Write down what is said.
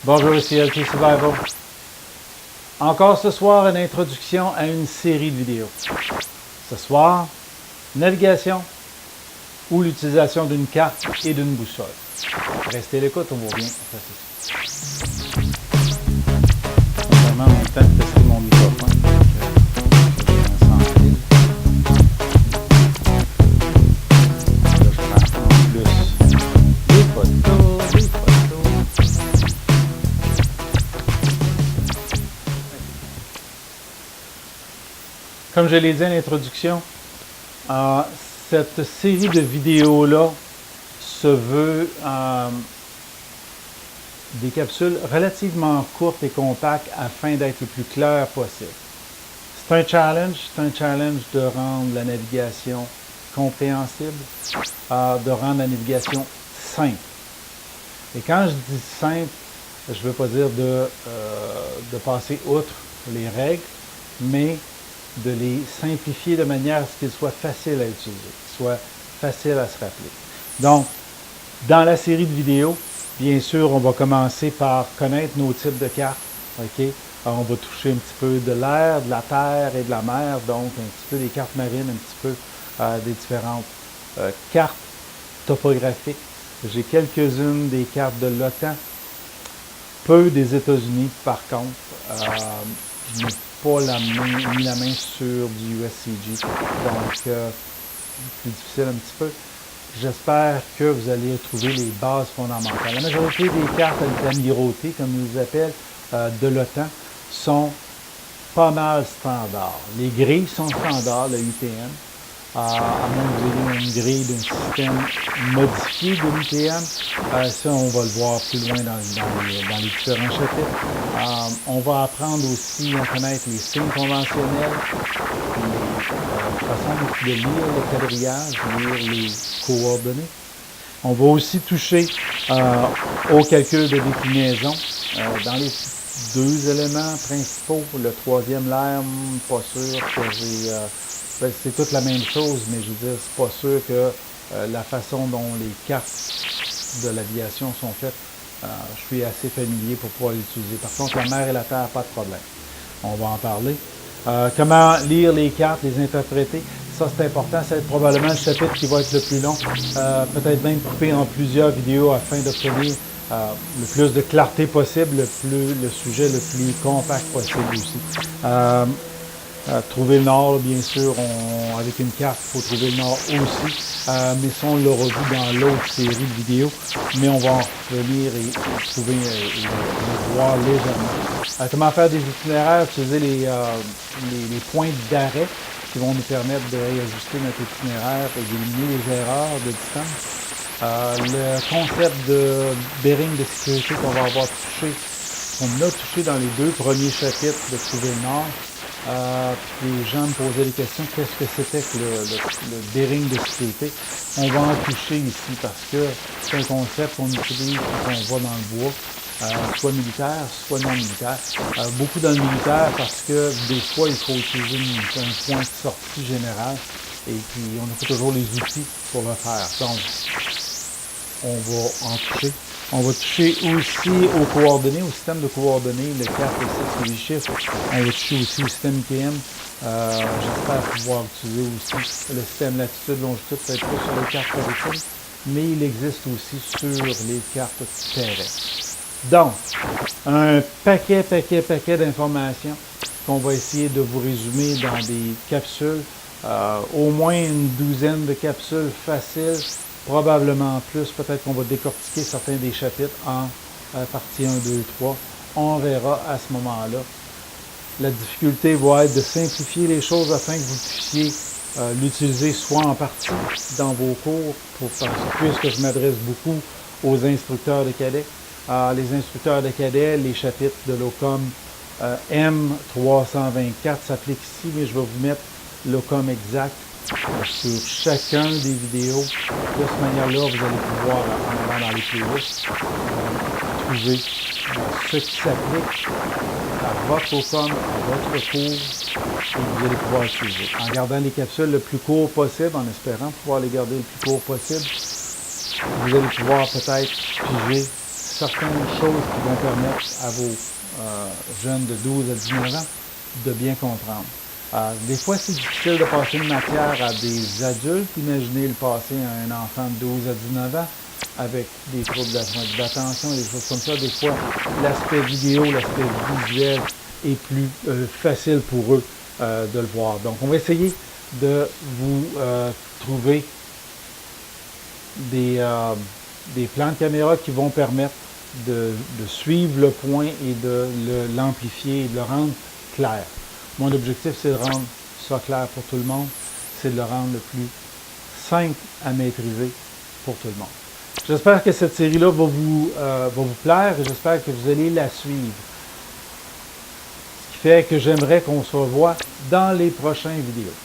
Bonjour, ici LT Survival. Encore ce soir, une introduction à une série de vidéos. Ce soir, navigation ou l'utilisation d'une carte et d'une boussole. Restez à l'écoute, on vous revient après ceci. Vraiment, en même temps de tester mon microphone. Comme je l'ai dit en introduction, cette série de vidéos-là se veut des capsules relativement courtes et compactes afin d'être le plus clair possible. C'est un challenge de rendre la navigation compréhensible, de rendre la navigation simple. Et quand je dis simple, je ne veux pas dire de passer outre les règles, mais de les simplifier de manière à ce qu'ils soient faciles à utiliser, qu'ils soient faciles à se rappeler. Donc, dans la série de vidéos, bien sûr, on va commencer par connaître nos types de cartes. Okay? Alors, on va toucher un petit peu de l'air, de la terre et de la mer, donc un petit peu des cartes marines, un petit peu des différentes cartes topographiques. J'ai quelques-unes des cartes de l'OTAN, peu des États-Unis par contre. Je n'ai pas mis la main sur du USCG, donc plus difficile un petit peu. J'espère que vous allez trouver les bases fondamentales. La majorité des cartes amirautés, comme ils les appellent, de l'OTAN, sont pas mal standards. Les grilles sont standards, le UTM. À moins que vous ayez une grille d'un système modifié de l'UTM, ça on va le voir plus loin dans les différents chapitres. On va apprendre aussi à connaître les signes conventionnels, les façons de lire le quadrillage, lire les coordonnées. On va aussi toucher au calcul de déclinaison dans les deux éléments principaux. Le troisième, l'air, pas sûr que j'ai... c'est toute la même chose, mais je veux dire, c'est pas sûr que la façon dont les cartes de l'aviation sont faites, je suis assez familier pour pouvoir l'utiliser. Par contre, la mer et la terre, pas de problème. On va en parler. Comment lire les cartes, les interpréter, ça c'est important. C'est probablement le chapitre qui va être le plus long. Peut-être même coupé en plusieurs vidéos afin d'obtenir le plus de clarté possible, le sujet le plus compact possible aussi. Trouver le nord, bien sûr, avec une carte, il faut trouver le nord aussi. Mais ça, on l'aura vu dans l'autre série de vidéos. Mais on va en revenir et trouver et le voir légèrement. Comment faire des itinéraires, utiliser les points d'arrêt qui vont nous permettre de réajuster notre itinéraire et d'éliminer les erreurs de distance. Le concept de bearing de sécurité qu'on va avoir touché, qu'on a touché dans les deux premiers chapitres de Trouver le nord. Puis les gens me posaient des questions, qu'est-ce que c'était que le bearing de sécurité? On va en toucher ici parce que c'est un concept qu'on utilise quand on va dans le bois, soit militaire, soit non militaire. Beaucoup dans le militaire parce que des fois il faut utiliser un point de sortie général et puis on n'a pas toujours les outils pour le faire. Donc, on va en toucher. On va toucher aussi aux coordonnées, au système de coordonnées, le 4 et 6 et les chiffres. On va toucher aussi au système ITM. J'espère pouvoir utiliser aussi le système latitude, longitude, peut-être pas sur les cartes maritimes, mais il existe aussi sur les cartes terrestres. Donc, un paquet d'informations qu'on va essayer de vous résumer dans des capsules, au moins une douzaine de capsules faciles. Probablement plus, peut-être qu'on va décortiquer certains des chapitres en partie 1, 2, 3. On verra à ce moment-là. La difficulté va être de simplifier les choses afin que vous puissiez l'utiliser soit en partie dans vos cours, puisque je m'adresse beaucoup aux instructeurs de cadets. Les instructeurs de cadets, les chapitres de l'OCOM M324 s'appliquent ici, mais je vais vous mettre l'OCOM exact sur chacun des vidéos. De cette manière-là, vous allez pouvoir, en allant dans les playlists, trouver ce qui s'applique à votre OCOM, à votre cours, et vous allez pouvoir utiliser. En gardant les capsules le plus court possible, en espérant pouvoir les garder le plus court possible, vous allez pouvoir peut-être piger certaines choses qui vont permettre à vos jeunes de 12 à 19 ans de bien comprendre. Des fois, c'est difficile de passer une matière à des adultes. Imaginez le passer à un enfant de 12 à 19 ans avec des troubles d'attention, des choses comme ça. Des fois, l'aspect vidéo, l'aspect visuel est plus facile pour eux de le voir. Donc, on va essayer de vous trouver des plans de caméra qui vont permettre de suivre le point et de l'amplifier et de le rendre clair. Mon objectif, c'est de rendre ça clair pour tout le monde, c'est de le rendre le plus simple à maîtriser pour tout le monde. J'espère que cette série-là va vous plaire et j'espère que vous allez la suivre. Ce qui fait que j'aimerais qu'on se revoie dans les prochaines vidéos.